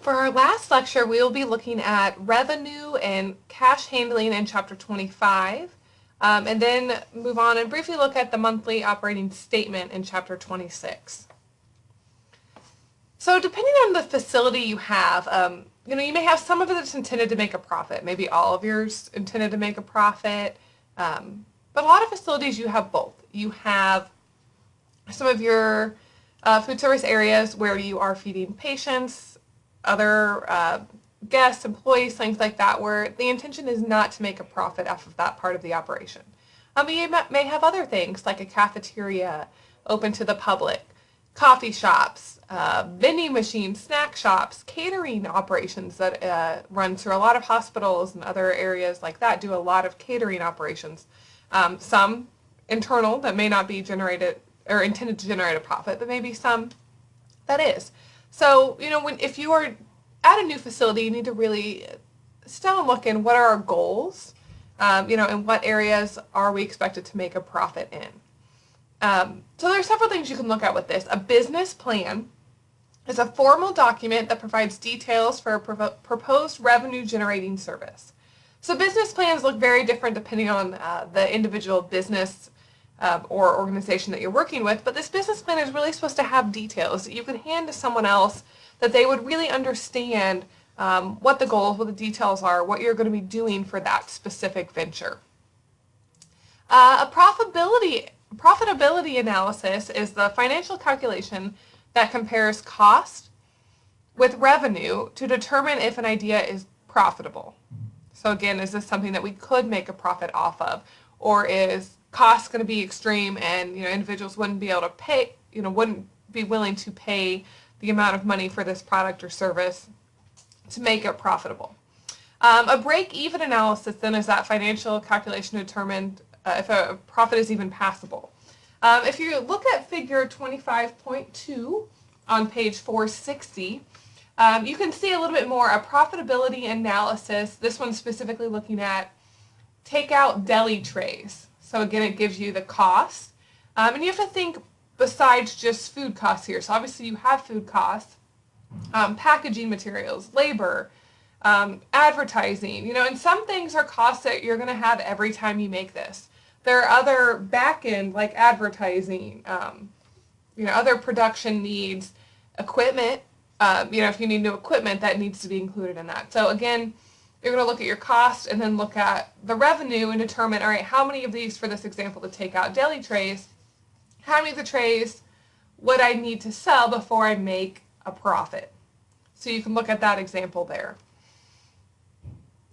For our last lecture, we will be looking at revenue and cash handling in Chapter 25, and then move on and briefly look at the monthly operating statement in Chapter 26. So depending on the facility you have, you may have some of it that's intended to make a profit. Maybe all of yours intended to make a profit. But a lot of facilities, you have both. You have some of your food service areas where you are feeding patients, other guests, employees, things like that, where the intention is not to make a profit off of that part of the operation. But you may have other things like a cafeteria open to the public, coffee shops, vending machines, snack shops, catering operations that run through a lot of hospitals and other areas like that do a lot of catering operations. Some internal that may not be generated or intended to generate a profit, but maybe some that is. So, if you are at a new facility, you need to really still look in what are our goals, and what areas are we expected to make a profit in. So there are several things you can look at with this. A business plan is a formal document that provides details for a proposed revenue-generating service. So business plans look very different depending on the individual business or organization that you're working with, but this business plan is really supposed to have details that you can hand to someone else that they would really understand what the goals, what the details are, what you're going to be doing for that specific venture. A profitability analysis is the financial calculation that compares cost with revenue to determine if an idea is profitable. So again, is this something that we could make a profit off of, or is cost going to be extreme and individuals wouldn't be able to pay, wouldn't be willing to pay the amount of money for this product or service to make it profitable. A break-even analysis then is that financial calculation to determine if a profit is even passable. If you look at figure 25.2 on page 460, you can see a little bit more a profitability analysis. This one's specifically looking at takeout deli trays. So again, it gives you the cost. And you have to think besides just food costs here. So obviously you have food costs, packaging materials, labor, advertising, and some things are costs that you're going to have every time you make this. There are other back end like advertising, other production needs, equipment, if you need new equipment, that needs to be included in that. So again, you're going to look at your cost and then look at the revenue and determine, all right, how many of these, for this example, to take out deli trays, how many of the trays would I need to sell before I make a profit? So you can look at that example there.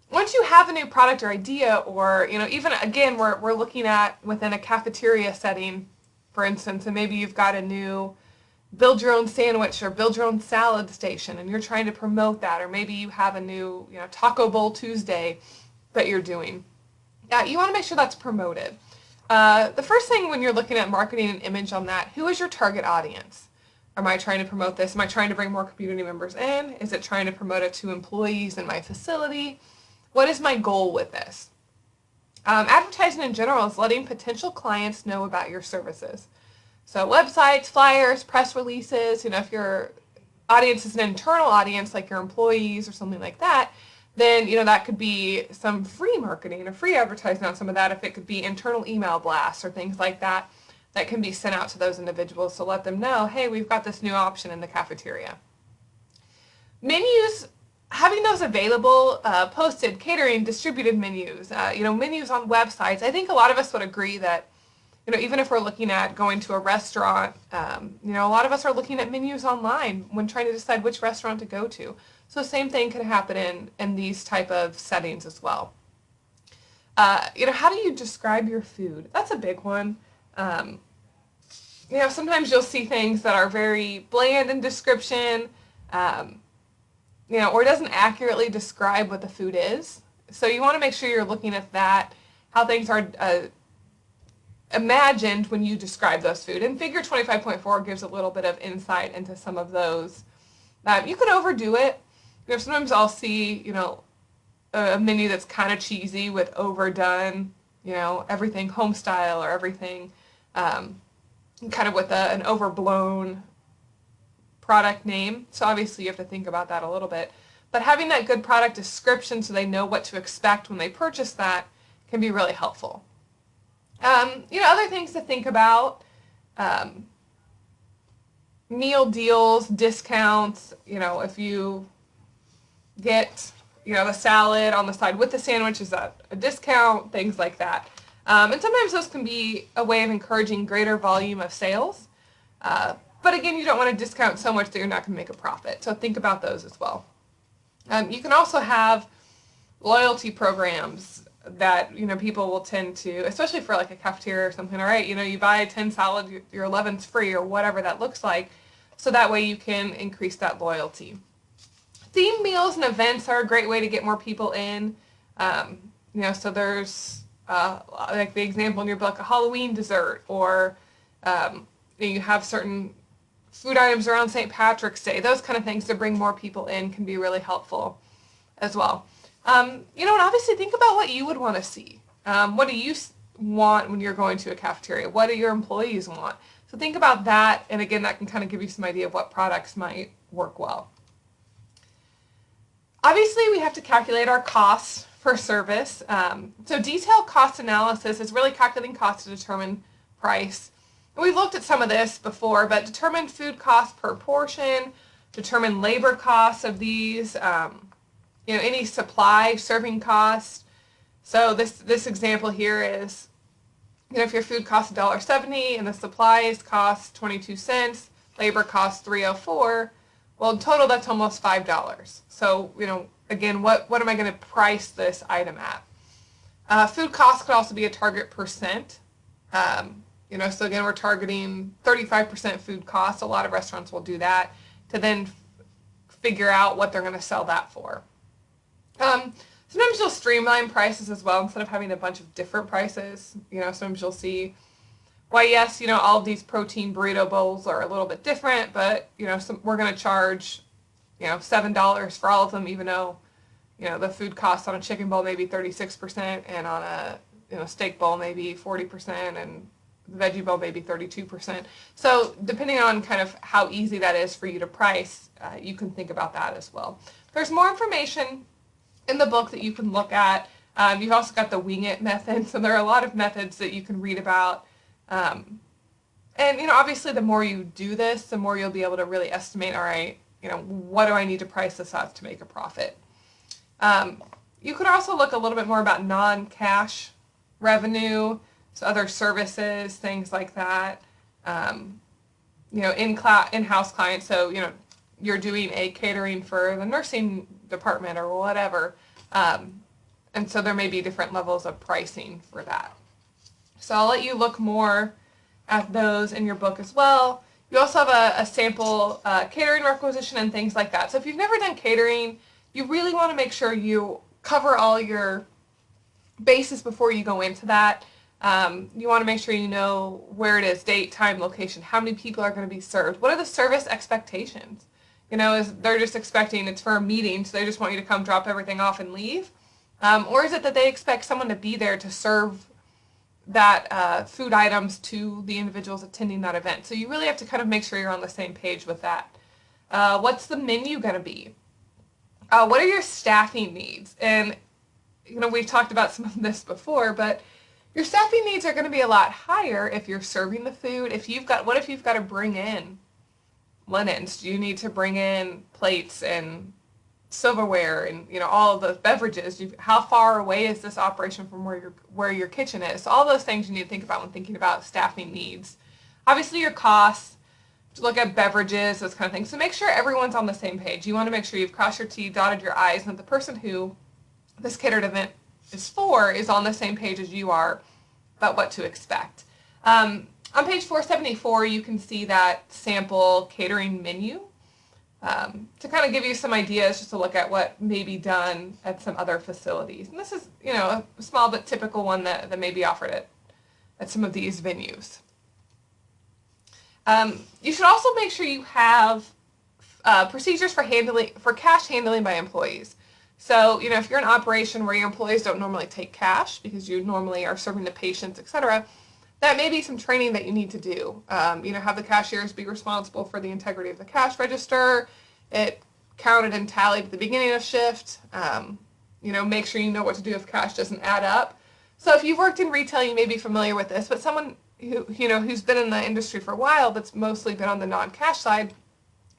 Once you have a new product or idea, or, even, again, we're looking at within a cafeteria setting, for instance, and maybe you've got a new build your own sandwich or build your own salad station and you're trying to promote that, or maybe you have a new Taco Bowl Tuesday that you're doing. You want to make sure that's promoted. The first thing when you're looking at marketing and image on that, who is your target audience? Am I trying to promote this? Am I trying to bring more community members in? Is it trying to promote it to employees in my facility? What is my goal with this? Advertising in general is letting potential clients know about your services. So websites, flyers, press releases, if your audience is an internal audience like your employees or something like that, then that could be some free marketing or free advertising on some of that. If it could be internal email blasts or things like that that can be sent out to those individuals to let them know, hey, we've got this new option in the cafeteria. Menus, having those available, posted, catering, distributed menus, menus on websites. I think a lot of us would agree that even if we're looking at going to a restaurant, a lot of us are looking at menus online when trying to decide which restaurant to go to. So same thing can happen in these type of settings as well. How do you describe your food? That's a big one. Sometimes you'll see things that are very bland in description, or it doesn't accurately describe what the food is. So you want to make sure you're looking at that, how things are imagined when you describe those food. And figure 25.4 gives a little bit of insight into some of those. You can overdo it. Sometimes I'll see, a menu that's kind of cheesy with overdone, everything home style or everything kind of with an overblown product name. So obviously you have to think about that a little bit. But having that good product description so they know what to expect when they purchase that can be really helpful. Other things to think about, meal deals, discounts, if you get, the salad on the side with the sandwich, is that a discount, things like that. And sometimes those can be a way of encouraging greater volume of sales. But again, you don't want to discount so much that you're not going to make a profit. So think about those as well. You can also have loyalty programs that, people will tend to, especially for like a cafeteria or something, all right, you buy 10 salads, your 11's free or whatever that looks like. So that way you can increase that loyalty. Theme meals and events are a great way to get more people in. So there's like the example in your book, a Halloween dessert, or you have certain food items around St. Patrick's Day. Those kind of things to bring more people in can be really helpful as well. And obviously think about what you would want to see. What do you want when you're going to a cafeteria? What do your employees want? So think about that, and again, that can kind of give you some idea of what products might work well. Obviously, we have to calculate our costs for service. So detailed cost analysis is really calculating costs to determine price. And we've looked at some of this before, but determine food cost per portion, determine labor costs of these, any supply, serving cost. So this example here is, if your food costs $1.70 and the supplies cost 22 cents, labor costs $3.04, well, in total, that's almost $5. So, again, what am I going to price this item at? Food costs could also be a target percent. So again, we're targeting 35% food costs. A lot of restaurants will do that to then figure out what they're going to sell that for. Sometimes you'll streamline prices as well instead of having a bunch of different prices. Sometimes you'll see, why, yes, all of these protein burrito bowls are a little bit different, but, we're going to charge, $7 for all of them, even though, the food cost on a chicken bowl may be 36% and on a steak bowl maybe 40% and the veggie bowl maybe 32%. So depending on kind of how easy that is for you to price, you can think about that as well. There's more information in the book that you can look at. You've also got the wing it method, so there are a lot of methods that you can read about. And obviously the more you do this, the more you'll be able to really estimate, all right, what do I need to price this at to make a profit? You could also look a little bit more about non-cash revenue, so other services, things like that. In-house clients, so, you're doing a catering for the nursing department or whatever. And so there may be different levels of pricing for that. So I'll let you look more at those in your book as well. You also have a sample catering requisition and things like that. So if you've never done catering, you really want to make sure you cover all your bases before you go into that. You want to make sure you know where it is, date, time, location, how many people are going to be served. What are the service expectations? Is they're just expecting it's for a meeting, so they just want you to come drop everything off and leave? Or is it that they expect someone to be there to serve that food items to the individuals attending that event? So you really have to kind of make sure you're on the same page with that. What's the menu going to be? What are your staffing needs? And, we've talked about some of this before, but your staffing needs are going to be a lot higher if you're serving the food. What if you've got to bring in linens? Do you need to bring in plates and silverware and all of the beverages? How far away is this operation from where your kitchen is? So all those things you need to think about when thinking about staffing needs. Obviously your costs, to look at beverages, those kind of things. So make sure everyone's on the same page. You want to make sure you've crossed your T, dotted your I's, and that the person who this catered event is for is on the same page as you are about what to expect. On page 474, you can see that sample catering menu to kind of give you some ideas, just to look at what may be done at some other facilities. And this is, a small but typical one that may be offered at some of these venues. You should also make sure you have procedures for cash handling by employees. So, if you're an operation where your employees don't normally take cash because you normally are serving the patients, etc., That may be some training that you need to do. Have the cashiers be responsible for the integrity of the cash register. It counted and tallied at the beginning of shift. Make sure you know what to do if cash doesn't add up. So if you've worked in retail, you may be familiar with this, but someone who's been in the industry for a while, that's mostly been on the non-cash side,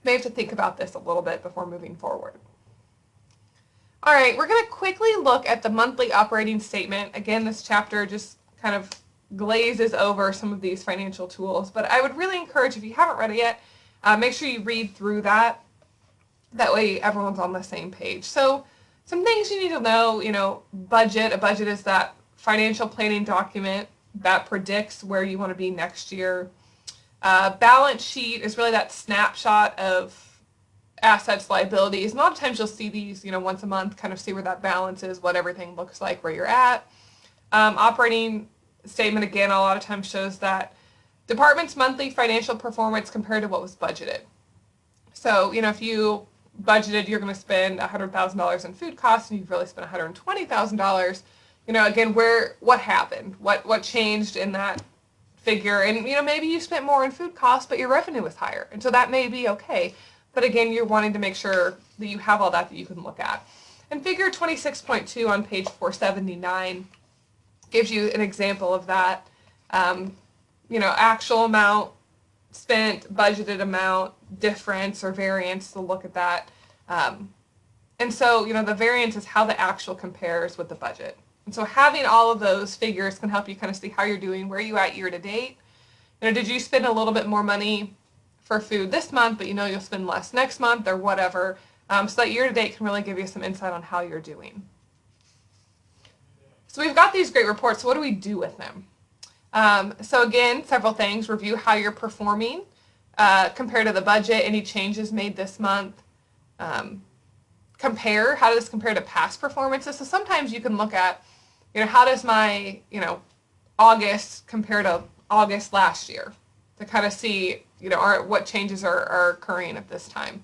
may have to think about this a little bit before moving forward. All right, we're going to quickly look at the monthly operating statement. Again, this chapter just kind of glazes over some of these financial tools, but I would really encourage, if you haven't read it yet, make sure you read through that. That way everyone's on the same page. So some things you need to know, budget. A budget is that financial planning document that predicts where you want to be next year. Balance sheet is really that snapshot of assets, liabilities. And a lot of times you'll see these, once a month, kind of see where that balance is, what everything looks like, where you're at. Operating statement, again, a lot of times shows that department's monthly financial performance compared to what was budgeted. So, if you budgeted you're going to spend $100,000 in food costs and you've really spent $120,000, again, what happened? What changed in that figure? And, maybe you spent more in food costs, but your revenue was higher. And so that may be okay. But again, you're wanting to make sure that you have all that you can look at. And figure 26.2 on page 479 gives you an example of that. Actual amount spent, budgeted amount, difference or variance, to look at that. And so, the variance is how the actual compares with the budget. And so having all of those figures can help you kind of see how you're doing, where you at year to date. Did you spend a little bit more money for food this month, but you'll spend less next month or whatever. So that year to date can really give you some insight on how you're doing. So we've got these great reports. So what do we do with them? So again, several things. Review how you're performing compared to the budget, any changes made this month. Compare, how does this compare to past performances? So sometimes you can look at, how does my, August compare to August last year, to kind of see, what changes are occurring at this time.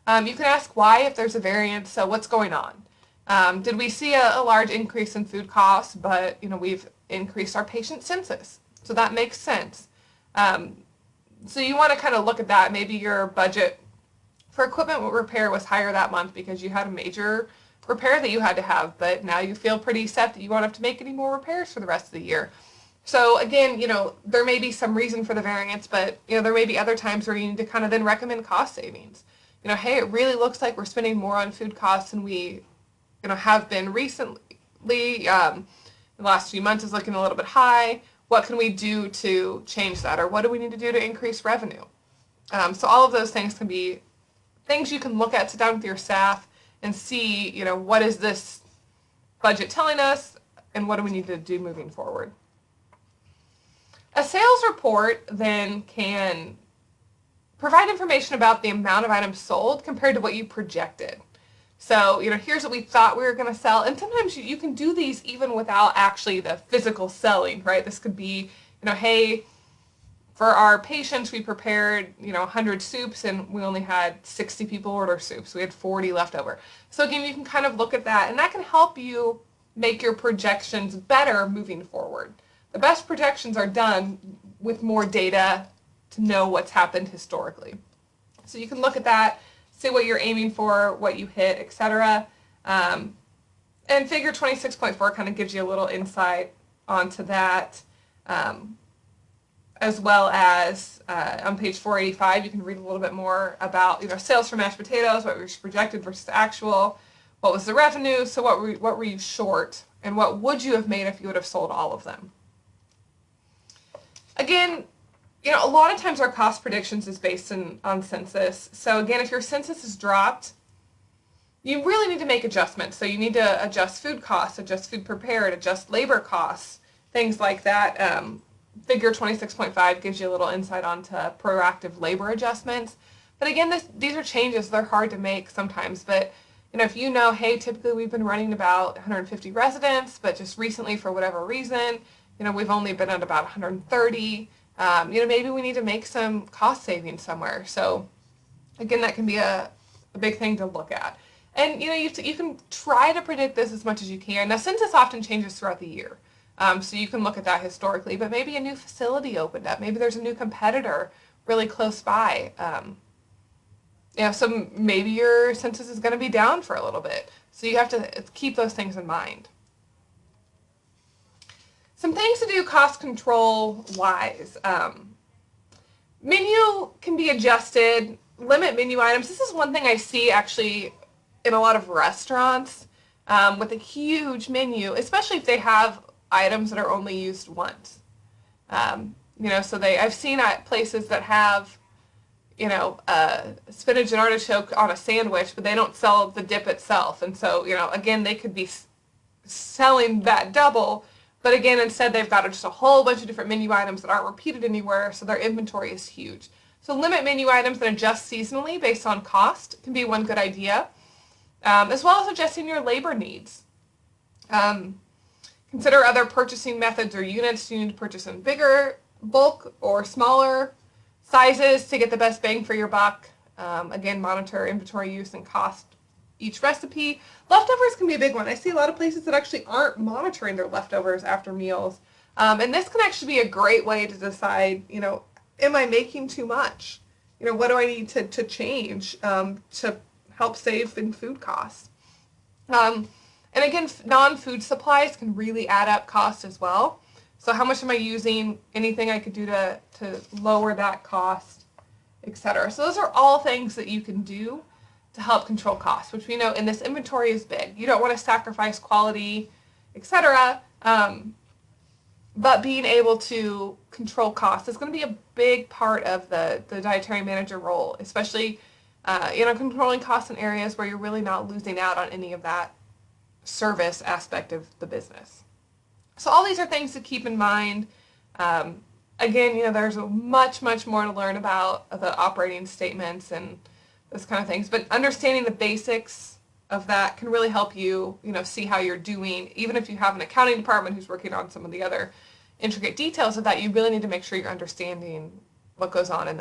You can ask why if there's a variance, so what's going on? Did we see a large increase in food costs, but, we've increased our patient census, so that makes sense. So you want to kind of look at that. Maybe your budget for equipment repair was higher that month because you had a major repair that you had to have, but now you feel pretty set that you won't have to make any more repairs for the rest of the year. So again, there may be some reason for the variance, but, there may be other times where you need to kind of then recommend cost savings. Hey, it really looks like we're spending more on food costs than we, have been recently. The last few months is looking a little bit high. What can we do to change that? Or what do we need to do to increase revenue? So all of those things can be things you can look at, sit down with your staff and see, what is this budget telling us and what do we need to do moving forward. A sales report then can provide information about the amount of items sold compared to what you projected. So, here's what we thought we were going to sell. And sometimes you can do these even without actually the physical selling, right? This could be, hey, for our patients, we prepared, 100 soups and we only had 60 people order soups. So we had 40 left over. So again, you can kind of look at that and that can help you make your projections better moving forward. The best projections are done with more data to know what's happened historically. So you can look at that, see what you're aiming for, what you hit, etc. And figure 26.4 kind of gives you a little insight onto that. As well as on page 485, you can read a little bit more about sales for mashed potatoes, what was projected versus actual, what was the revenue, so what were you short, and what would you have made if you would have sold all of them. Again, a lot of times our cost predictions is based on census. So again, if your census is dropped, you really need to make adjustments. So you need to adjust food costs, adjust food prepared, adjust labor costs, things like that. Figure 26.5 gives you a little insight onto proactive labor adjustments. But again, these are changes. They're hard to make sometimes. But if hey, typically we've been running about 150 residents, but just recently for whatever reason, we've only been at about 130. Maybe we need to make some cost savings somewhere. So again, that can be a big thing to look at. And you can try to predict this as much as you can. Now, census often changes throughout the year. So you can look at that historically, but maybe a new facility opened up. Maybe there's a new competitor really close by. So maybe your census is going to be down for a little bit. So you have to keep those things in mind. Some things to do cost control wise. Menu can be adjusted. Limit menu items. This is one thing I see actually in a lot of restaurants with a huge menu, especially if they have items that are only used once. So I've seen at places that have, spinach and artichoke on a sandwich, but they don't sell the dip itself. And so, again, they could be selling that double, but again, instead they've got just a whole bunch of different menu items that aren't repeated anywhere, so their inventory is huge. So limit menu items and adjust seasonally based on cost can be one good idea, as well as adjusting your labor needs. Consider other purchasing methods or units. You need to purchase in bigger bulk or smaller sizes to get the best bang for your buck. Again, monitor inventory use and cost each recipe. Leftovers can be a big one. I see a lot of places that actually aren't monitoring their leftovers after meals. And this can actually be a great way to decide, am I making too much? What do I need to change to help save in food costs? And again, non-food supplies can really add up cost as well. So how much am I using? Anything I could do to lower that cost, etc. So those are all things that you can do to help control costs, which we know in this inventory is big. You don't want to sacrifice quality, etc. But being able to control costs is going to be a big part of the dietary manager role, especially controlling costs in areas where you're really not losing out on any of that service aspect of the business. So all these are things to keep in mind. Again, there's much more to learn about the operating statements and those kind of things, but understanding the basics of that can really help you, see how you're doing. Even if you have an accounting department who's working on some of the other intricate details of that, you really need to make sure you're understanding what goes on in